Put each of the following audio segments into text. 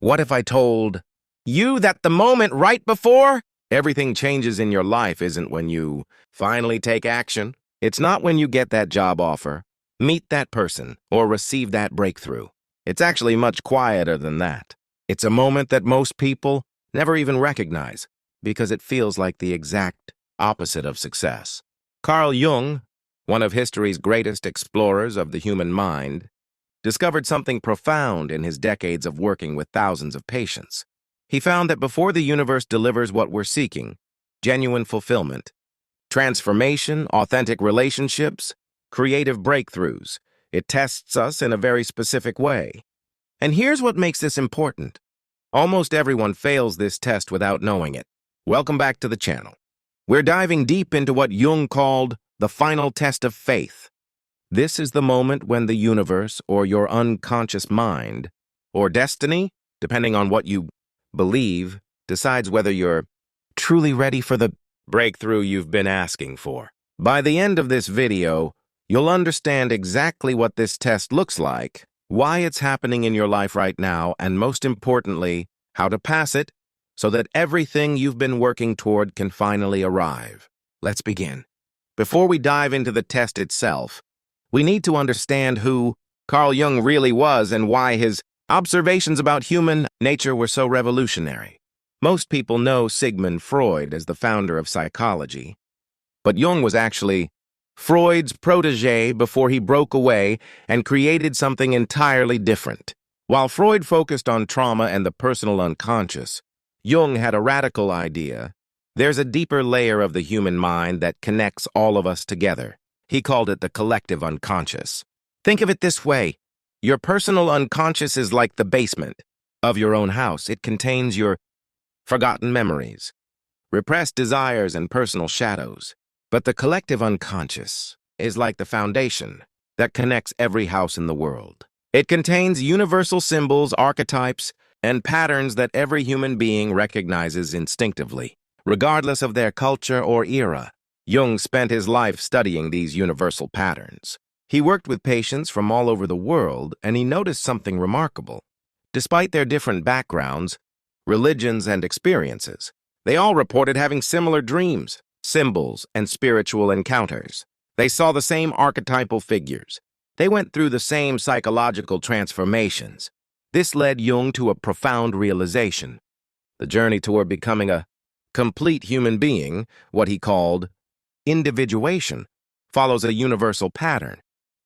What if I told you that the moment right before everything changes in your life isn't when you finally take action? It's not when you get that job offer, meet that person, or receive that breakthrough. It's actually much quieter than that. It's a moment that most people never even recognize because it feels like the exact opposite of success. Carl Jung, one of history's greatest explorers of the human mind, discovered something profound in his decades of working with thousands of patients. He found that before the universe delivers what we're seeking, genuine fulfillment, transformation, authentic relationships, creative breakthroughs, it tests us in a very specific way. And here's what makes this important. Almost everyone fails this test without knowing it. Welcome back to the channel. We're diving deep into what Jung called the final test of faith. This is the moment when the universe, or your unconscious mind, or destiny, depending on what you believe, decides whether you're truly ready for the breakthrough you've been asking for. By the end of this video, you'll understand exactly what this test looks like, why it's happening in your life right now, and most importantly, how to pass it so that everything you've been working toward can finally arrive. Let's begin. Before we dive into the test itself, we need to understand who Carl Jung really was and why his observations about human nature were so revolutionary. Most people know Sigmund Freud as the founder of psychology, but Jung was actually Freud's protege before he broke away and created something entirely different. While Freud focused on trauma and the personal unconscious, Jung had a radical idea. There's a deeper layer of the human mind that connects all of us together. He called it the collective unconscious. Think of it this way. Your personal unconscious is like the basement of your own house. It contains your forgotten memories, repressed desires, and personal shadows. But the collective unconscious is like the foundation that connects every house in the world. It contains universal symbols, archetypes, and patterns that every human being recognizes instinctively, regardless of their culture or era. Jung spent his life studying these universal patterns. He worked with patients from all over the world, and he noticed something remarkable. Despite their different backgrounds, religions, and experiences, they all reported having similar dreams, symbols, and spiritual encounters. They saw the same archetypal figures. They went through the same psychological transformations. This led Jung to a profound realization. The journey toward becoming a complete human being, what he called individuation, follows a universal pattern.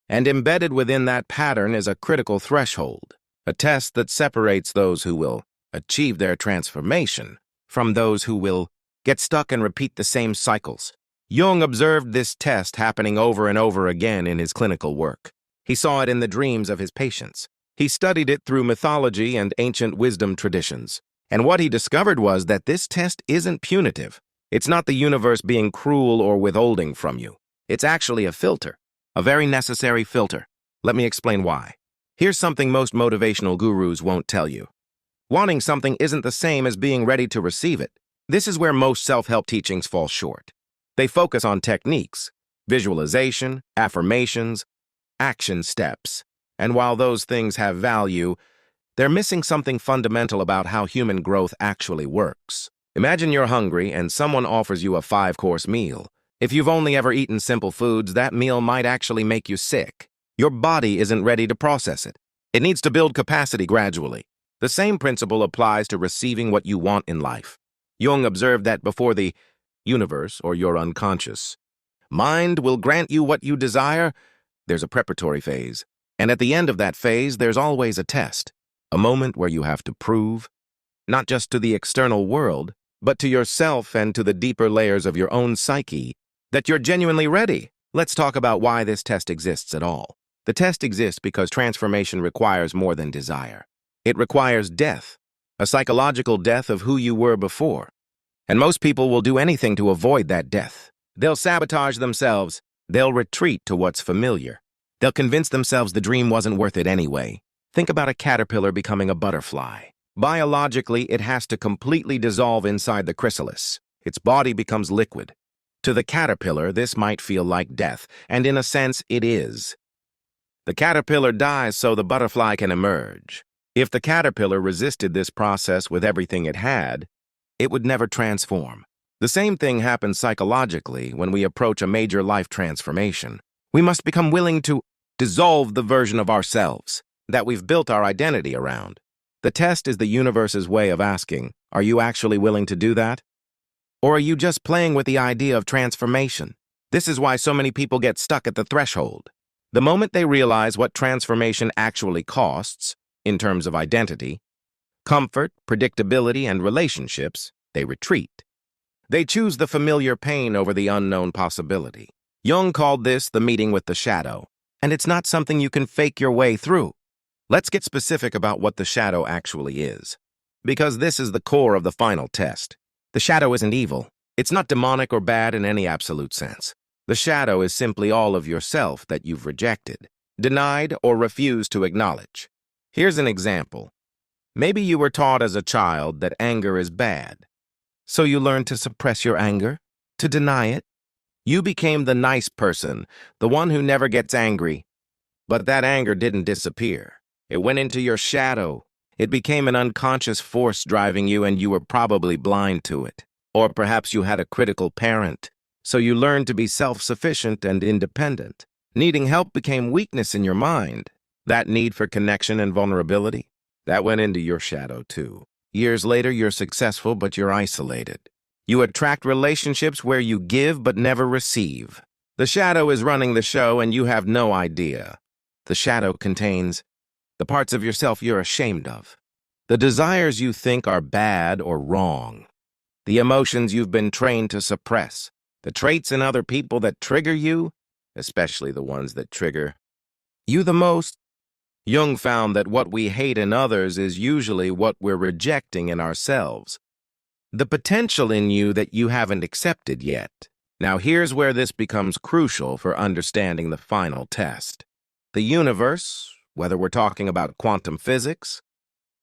And embedded within that pattern is a critical threshold, a test that separates those who will achieve their transformation from those who will get stuck and repeat the same cycles. Jung observed this test happening over and over again in his clinical work. He saw it in the dreams of his patients. He studied it through mythology and ancient wisdom traditions. And what he discovered was that this test isn't punitive. It's not the universe being cruel or withholding from you. It's actually a filter, a very necessary filter. Let me explain why. Here's something most motivational gurus won't tell you. Wanting something isn't the same as being ready to receive it. This is where most self-help teachings fall short. They focus on techniques, visualization, affirmations, action steps. And while those things have value, they're missing something fundamental about how human growth actually works. Imagine you're hungry and someone offers you a 5-course meal. If you've only ever eaten simple foods, that meal might actually make you sick. Your body isn't ready to process it. It needs to build capacity gradually. The same principle applies to receiving what you want in life. Jung observed that before the universe, or your unconscious mind, will grant you what you desire, there's a preparatory phase. And at the end of that phase, there's always a test, a moment where you have to prove, not just to the external world, but to yourself and to the deeper layers of your own psyche, that you're genuinely ready. Let's talk about why this test exists at all. The test exists because transformation requires more than desire. It requires death, a psychological death of who you were before. And most people will do anything to avoid that death. They'll sabotage themselves. They'll retreat to what's familiar. They'll convince themselves the dream wasn't worth it anyway. Think about a caterpillar becoming a butterfly. Biologically, it has to completely dissolve inside the chrysalis. Its body becomes liquid. To the caterpillar, this might feel like death, and in a sense, it is. The caterpillar dies so the butterfly can emerge. If the caterpillar resisted this process with everything it had, it would never transform. The same thing happens psychologically when we approach a major life transformation. We must become willing to dissolve the version of ourselves that we've built our identity around. The test is the universe's way of asking, are you actually willing to do that? Or are you just playing with the idea of transformation? This is why so many people get stuck at the threshold. The moment they realize what transformation actually costs, in terms of identity, comfort, predictability, and relationships, they retreat. They choose the familiar pain over the unknown possibility. Jung called this the meeting with the shadow, and it's not something you can fake your way through. Let's get specific about what the shadow actually is, because this is the core of the final test. The shadow isn't evil. It's not demonic or bad in any absolute sense. The shadow is simply all of yourself that you've rejected, denied, or refused to acknowledge. Here's an example. Maybe you were taught as a child that anger is bad. So you learned to suppress your anger, to deny it. You became the nice person, the one who never gets angry. But that anger didn't disappear. It went into your shadow. It became an unconscious force driving you, and you were probably blind to it. Or perhaps you had a critical parent, so you learned to be self-sufficient and independent. Needing help became weakness in your mind. That need for connection and vulnerability, that went into your shadow too. Years later, you're successful, but you're isolated. You attract relationships where you give but never receive. The shadow is running the show, and you have no idea. The shadow contains the parts of yourself you're ashamed of, the desires you think are bad or wrong, the emotions you've been trained to suppress, the traits in other people that trigger you, especially the ones that trigger you the most. Jung found that what we hate in others is usually what we're rejecting in ourselves. The potential in you that you haven't accepted yet. Now here's where this becomes crucial for understanding the final test. The universe, whether we're talking about quantum physics,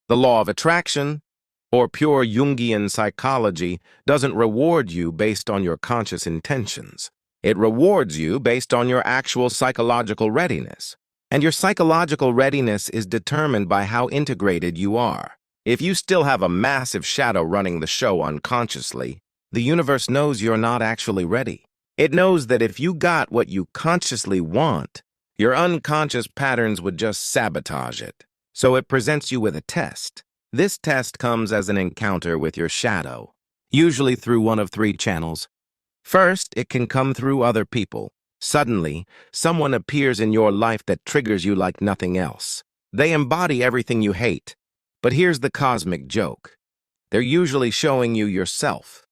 the law of attraction, or pure Jungian psychology, doesn't reward you based on your conscious intentions. It rewards you based on your actual psychological readiness. And your psychological readiness is determined by how integrated you are. If you still have a massive shadow running the show unconsciously, the universe knows you're not actually ready. It knows that if you got what you consciously want, your unconscious patterns would just sabotage it. So it presents you with a test. This test comes as an encounter with your shadow, usually through one of three channels. First, it can come through other people. Suddenly, someone appears in your life that triggers you like nothing else. They embody everything you hate. But here's the cosmic joke. They're usually showing you yourself,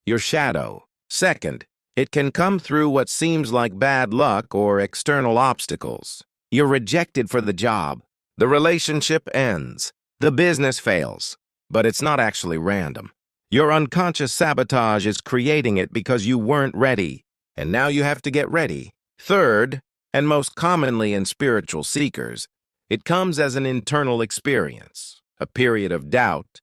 your shadow. Second, it can come through what seems like bad luck or external obstacles. You're rejected for the job. The relationship ends. The business fails. But it's not actually random. Your unconscious sabotage is creating it because you weren't ready. And now you have to get ready. Third, and most commonly in spiritual seekers, it comes as an internal experience, a period of doubt,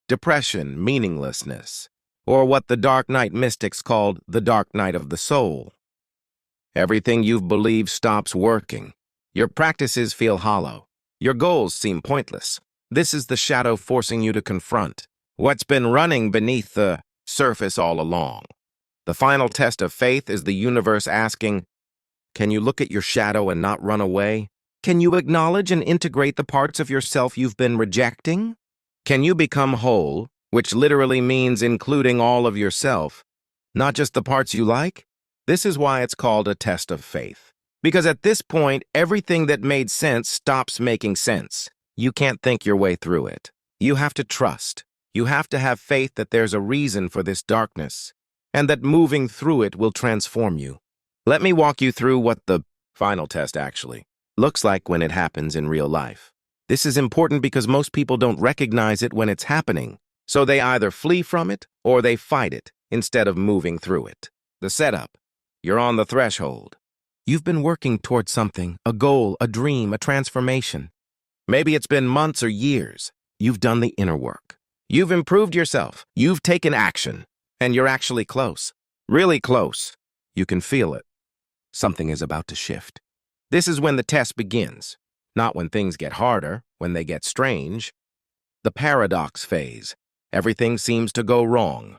depression, meaninglessness, or what the Dark Night mystics called the dark night of the soul. Everything you've believed stops working. Your practices feel hollow. Your goals seem pointless. This is the shadow forcing you to confront what's been running beneath the surface all along. The final test of faith is the universe asking, can you look at your shadow and not run away? Can you acknowledge and integrate the parts of yourself you've been rejecting? Can you become whole, which literally means including all of yourself, not just the parts you like? This is why it's called a test of faith. Because at this point, everything that made sense stops making sense. You can't think your way through it. You have to trust. You have to have faith that there's a reason for this darkness, and that moving through it will transform you. Let me walk you through what the final test actually looks like when it happens in real life. This is important because most people don't recognize it when it's happening, so they either flee from it or they fight it instead of moving through it. The setup. You're on the threshold. You've been working towards something, a goal, a dream, a transformation. Maybe it's been months or years. You've done the inner work. You've improved yourself. You've taken action. And you're actually close. Really close. You can feel it. Something is about to shift. This is when the test begins. not when things get harder, when they get strange. The paradox phase. Everything seems to go wrong.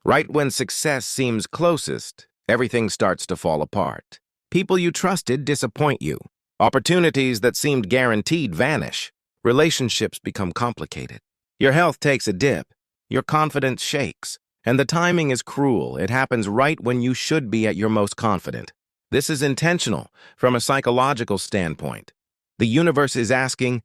Right when success seems closest, everything starts to fall apart. People you trusted disappoint you. Opportunities that seemed guaranteed vanish. Relationships become complicated. Your health takes a dip. Your confidence shakes. And the timing is cruel. It happens right when you should be at your most confident. This is intentional from a psychological standpoint. The universe is asking,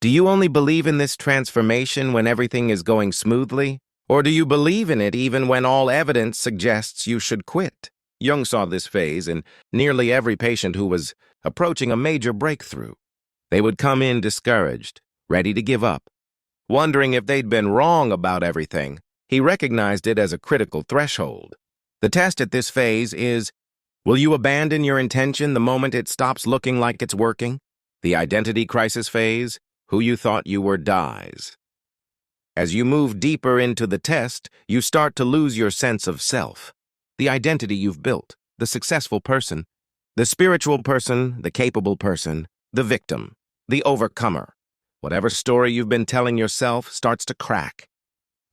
do you only believe in this transformation when everything is going smoothly? Or do you believe in it even when all evidence suggests you should quit? Jung saw this phase in nearly every patient who was approaching a major breakthrough. They would come in discouraged, ready to give up, wondering if they'd been wrong about everything. He recognized it as a critical threshold. The test at this phase is, will you abandon your intention the moment it stops looking like it's working? The identity crisis phase, who you thought you were dies. As you move deeper into the test, you start to lose your sense of self. The identity you've built, the successful person, the spiritual person, the capable person, the victim, the overcomer. Whatever story you've been telling yourself starts to crack.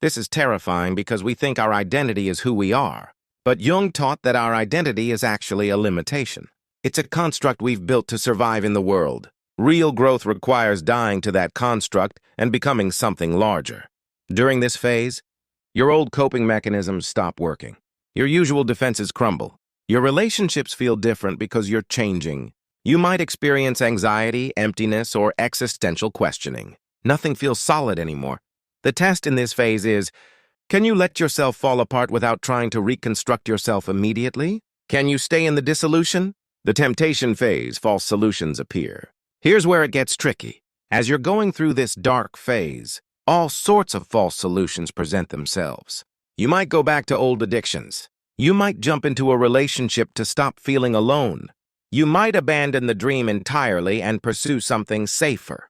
This is terrifying because we think our identity is who we are. But Jung taught that our identity is actually a limitation. It's a construct we've built to survive in the world. Real growth requires dying to that construct and becoming something larger. During this phase, your old coping mechanisms stop working. Your usual defenses crumble. Your relationships feel different because you're changing. You might experience anxiety, emptiness, or existential questioning. Nothing feels solid anymore. The test in this phase is, can you let yourself fall apart without trying to reconstruct yourself immediately? Can you stay in the dissolution? The temptation phase, false solutions appear. Here's where it gets tricky. As you're going through this dark phase, all sorts of false solutions present themselves. You might go back to old addictions. You might jump into a relationship to stop feeling alone. You might abandon the dream entirely and pursue something safer.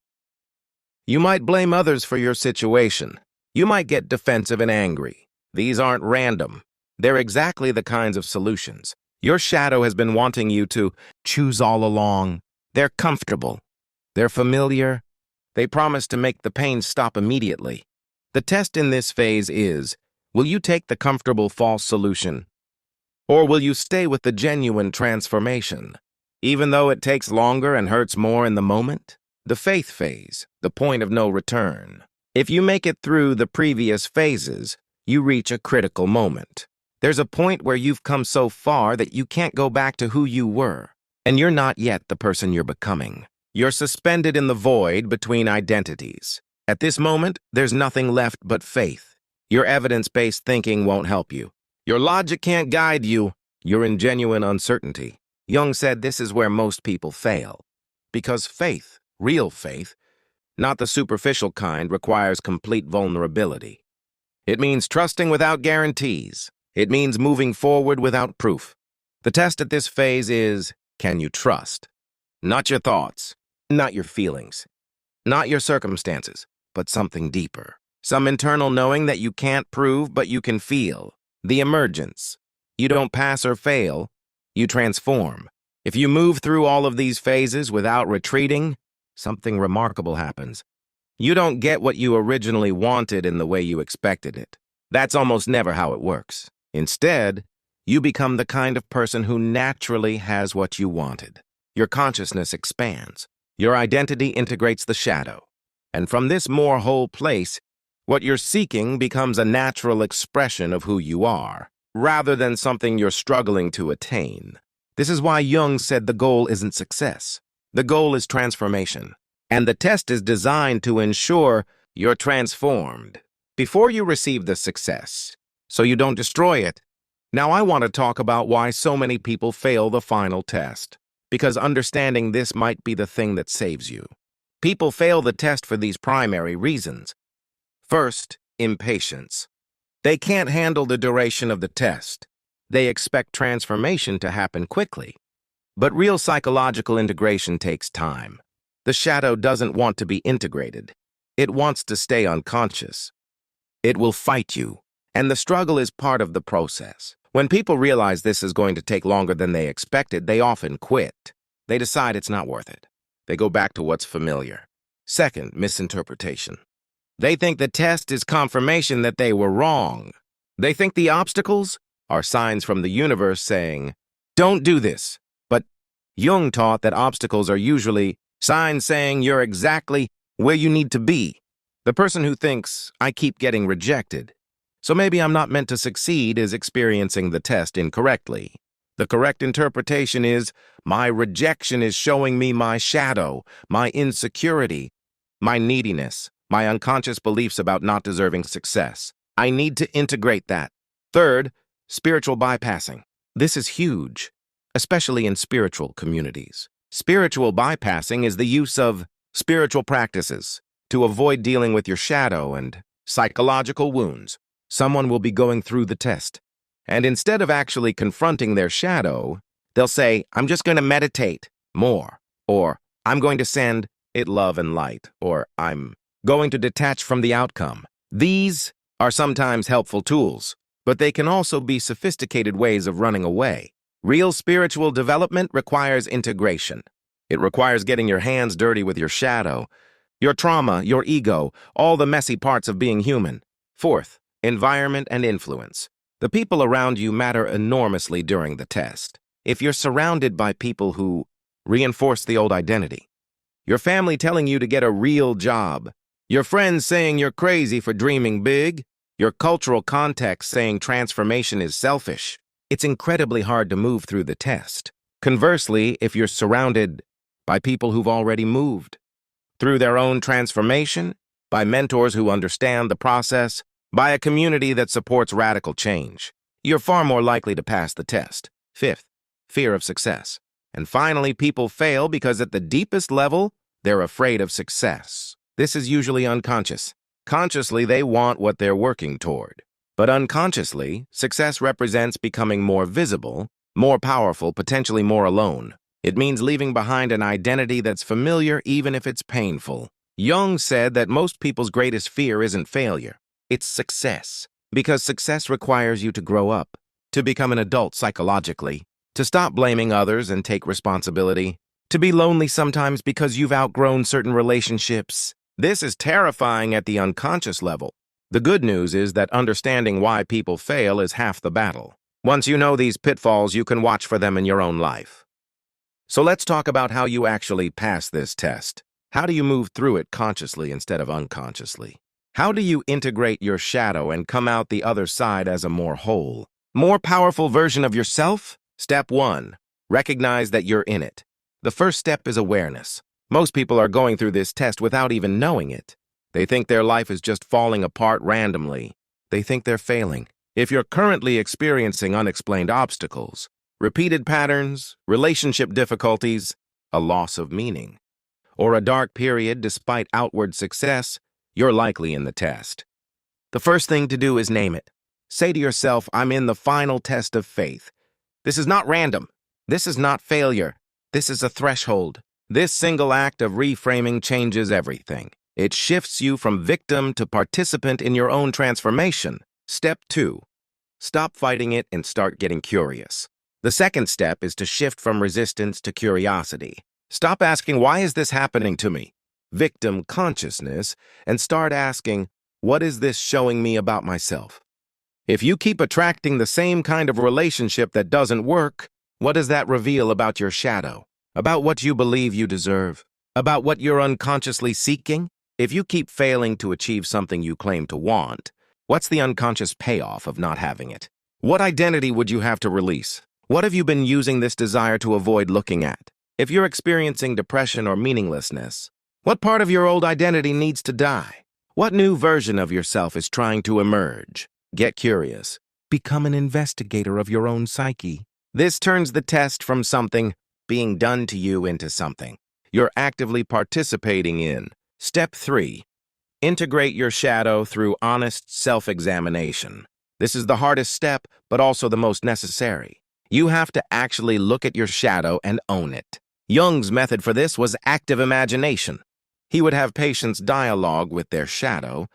You might blame others for your situation. You might get defensive and angry. These aren't random. They're exactly the kinds of solutions your shadow has been wanting you to choose all along. They're comfortable. They're familiar. They promise to make the pain stop immediately. The test in this phase is, will you take the comfortable false solution? Or will you stay with the genuine transformation? Even though it takes longer and hurts more in the moment? The faith phase, the point of no return. If you make it through the previous phases, you reach a critical moment. There's a point where you've come so far that you can't go back to who you were. And you're not yet the person you're becoming. You're suspended in the void between identities. At this moment, there's nothing left but faith. Your evidence-based thinking won't help you. Your logic can't guide you. You're in genuine uncertainty. Jung said this is where most people fail. Because faith, real faith, not the superficial kind, requires complete vulnerability. It means trusting without guarantees. It means moving forward without proof. The test at this phase is, can you trust? Not your thoughts, not your feelings, not your circumstances, but something deeper. Some internal knowing that you can't prove, but you can feel. The emergence. You don't pass or fail, you transform. If you move through all of these phases without retreating, something remarkable happens. You don't get what you originally wanted in the way you expected it. That's almost never how it works. Instead, you become the kind of person who naturally has what you wanted. Your consciousness expands. Your identity integrates the shadow. And from this more whole place, what you're seeking becomes a natural expression of who you are, rather than something you're struggling to attain. This is why Jung said the goal isn't success. The goal is transformation. And the test is designed to ensure you're transformed before you receive the success, so you don't destroy it. Now I want to talk about why so many people fail the final test, because understanding this might be the thing that saves you. People fail the test for these primary reasons. First, impatience. They can't handle the duration of the test. They expect transformation to happen quickly. But real psychological integration takes time. The shadow doesn't want to be integrated. It wants to stay unconscious. It will fight you, and the struggle is part of the process. When people realize this is going to take longer than they expected, they often quit. They decide it's not worth it. They go back to what's familiar. Second, misinterpretation. They think the test is confirmation that they were wrong. They think the obstacles are signs from the universe saying, don't do this. But Jung taught that obstacles are usually signs saying you're exactly where you need to be. The person who thinks, I keep getting rejected, so maybe I'm not meant to succeed, is experiencing the test incorrectly. The correct interpretation is, my rejection is showing me my shadow, my insecurity, my neediness, my unconscious beliefs about not deserving success. I need to integrate that. Third, spiritual bypassing. This is huge, especially in spiritual communities. Spiritual bypassing is the use of spiritual practices to avoid dealing with your shadow and psychological wounds. Someone will be going through the test, and instead of actually confronting their shadow, they'll say, I'm just going to meditate more, or I'm going to send it love and light, or I'm going to detach from the outcome. These are sometimes helpful tools, but they can also be sophisticated ways of running away. Real spiritual development requires integration. It requires getting your hands dirty with your shadow, your trauma, your ego, all the messy parts of being human. Fourth, environment and influence. The people around you matter enormously during the test. If you're surrounded by people who reinforce the old identity, your family telling you to get a real job, your friends saying you're crazy for dreaming big, your cultural context saying transformation is selfish, it's incredibly hard to move through the test. Conversely, if you're surrounded by people who've already moved through their own transformation, by mentors who understand the process, by a community that supports radical change, you're far more likely to pass the test. Fifth, fear of success. And finally, people fail because at the deepest level, they're afraid of success. This is usually unconscious. Consciously, they want what they're working toward. But unconsciously, success represents becoming more visible, more powerful, potentially more alone. It means leaving behind an identity that's familiar even if it's painful. Jung said that most people's greatest fear isn't failure. It's success, because success requires you to grow up, to become an adult psychologically, to stop blaming others and take responsibility, to be lonely sometimes because you've outgrown certain relationships. This is terrifying at the unconscious level. The good news is that understanding why people fail is half the battle. Once you know these pitfalls, you can watch for them in your own life. So let's talk about how you actually pass this test. How do you move through it consciously instead of unconsciously? How do you integrate your shadow and come out the other side as a more whole, more powerful version of yourself? Step 1. Recognize that you're in it. The first step is awareness. Most people are going through this test without even knowing it. They think their life is just falling apart randomly. They think they're failing. If you're currently experiencing unexplained obstacles, repeated patterns, relationship difficulties, a loss of meaning, or a dark period despite outward success, you're likely in the test. The first thing to do is name it. Say to yourself, I'm in the final test of faith. This is not random. This is not failure. This is a threshold. This single act of reframing changes everything. It shifts you from victim to participant in your own transformation. Step 2. Stop fighting it and start getting curious. The second step is to shift from resistance to curiosity. Stop asking, why is this happening to me? Victim consciousness, and start asking, what is this showing me about myself? If you keep attracting the same kind of relationship that doesn't work, what does that reveal about your shadow? About what you believe you deserve? About what you're unconsciously seeking? If you keep failing to achieve something you claim to want, what's the unconscious payoff of not having it? What identity would you have to release? What have you been using this desire to avoid looking at? If you're experiencing depression or meaninglessness, what part of your old identity needs to die? What new version of yourself is trying to emerge? Get curious. Become an investigator of your own psyche. This turns the test from something being done to you into something you're actively participating in. Step 3. Integrate your shadow through honest self-examination. This is the hardest step, but also the most necessary. You have to actually look at your shadow and own it. Jung's method for this was active imagination. He would have patients dialogue with their shadow,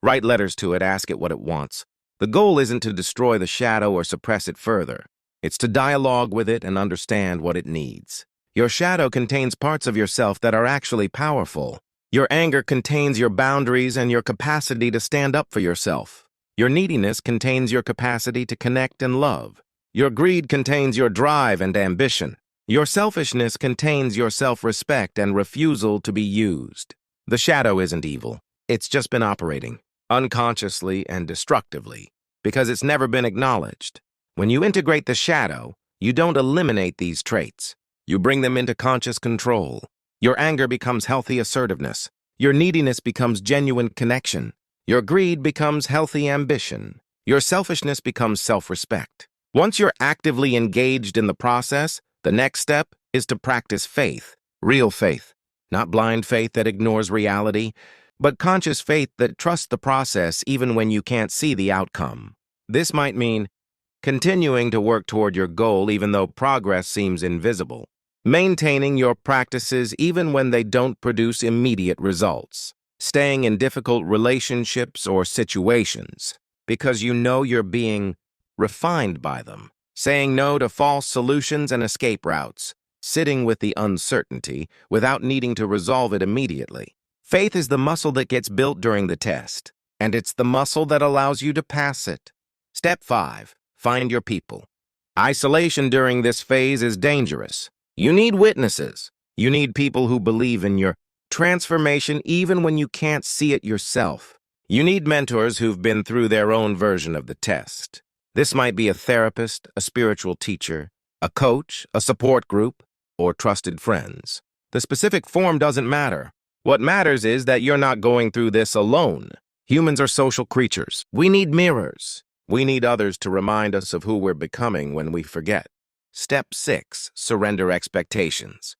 write letters to it, ask it what it wants. The goal isn't to destroy the shadow or suppress it further. It's to dialogue with it and understand what it needs. Your shadow contains parts of yourself that are actually powerful. Your anger contains your boundaries and your capacity to stand up for yourself. Your neediness contains your capacity to connect and love. Your greed contains your drive and ambition. Your selfishness contains your self-respect and refusal to be used. The shadow isn't evil. It's just been operating, unconsciously and destructively, because it's never been acknowledged. When you integrate the shadow, you don't eliminate these traits. You bring them into conscious control. Your anger becomes healthy assertiveness. Your neediness becomes genuine connection. Your greed becomes healthy ambition. Your selfishness becomes self-respect. Once you're actively engaged in the process, the next step is to practice faith, real faith, not blind faith that ignores reality, but conscious faith that trusts the process even when you can't see the outcome. This might mean continuing to work toward your goal even though progress seems invisible. Maintaining your practices even when they don't produce immediate results. Staying in difficult relationships or situations because you know you're being refined by them. Saying no to false solutions and escape routes. Sitting with the uncertainty without needing to resolve it immediately. Faith is the muscle that gets built during the test, and it's the muscle that allows you to pass it. Step 5. Find your people. Isolation during this phase is dangerous. You need witnesses. You need people who believe in your transformation even when you can't see it yourself. You need mentors who've been through their own version of the test. This might be a therapist, a spiritual teacher, a coach, a support group, or trusted friends. The specific form doesn't matter. What matters is that you're not going through this alone. Humans are social creatures. We need mirrors. We need others to remind us of who we're becoming when we forget. Step 6. Surrender expectations.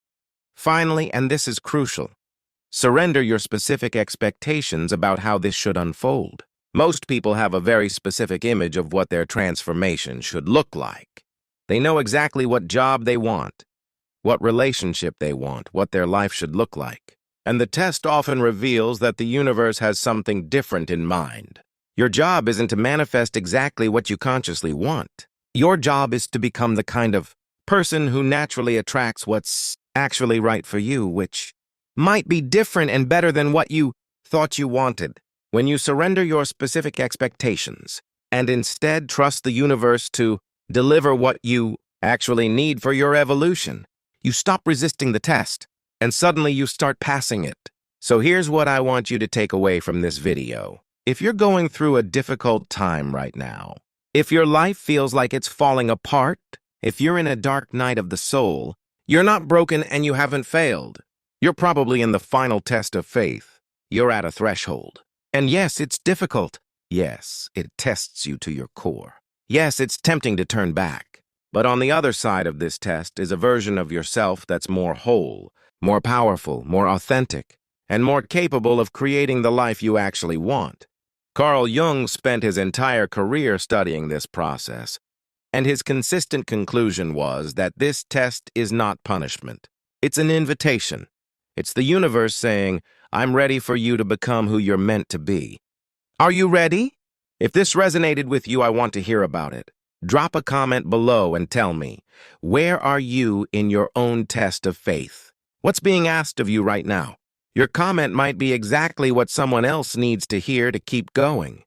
Finally, and this is crucial, surrender your specific expectations about how this should unfold. Most people have a very specific image of what their transformation should look like. They know exactly what job they want, what relationship they want, what their life should look like. And the test often reveals that the universe has something different in mind. Your job isn't to manifest exactly what you consciously want. Your job is to become the kind of person who naturally attracts what's actually right for you, which might be different and better than what you thought you wanted. When you surrender your specific expectations and instead trust the universe to deliver what you actually need for your evolution, you stop resisting the test, and suddenly you start passing it. So here's what I want you to take away from this video. If you're going through a difficult time right now, if your life feels like it's falling apart, if you're in a dark night of the soul, you're not broken and you haven't failed. You're probably in the final test of faith. You're at a threshold. And yes, it's difficult. Yes, it tests you to your core. Yes, it's tempting to turn back. But on the other side of this test is a version of yourself that's more whole, more powerful, more authentic, and more capable of creating the life you actually want. Carl Jung spent his entire career studying this process, and his consistent conclusion was that this test is not punishment. It's an invitation. It's the universe saying, I'm ready for you to become who you're meant to be. Are you ready? If this resonated with you, I want to hear about it. Drop a comment below and tell me, where are you in your own test of faith? What's being asked of you right now? Your comment might be exactly what someone else needs to hear to keep going.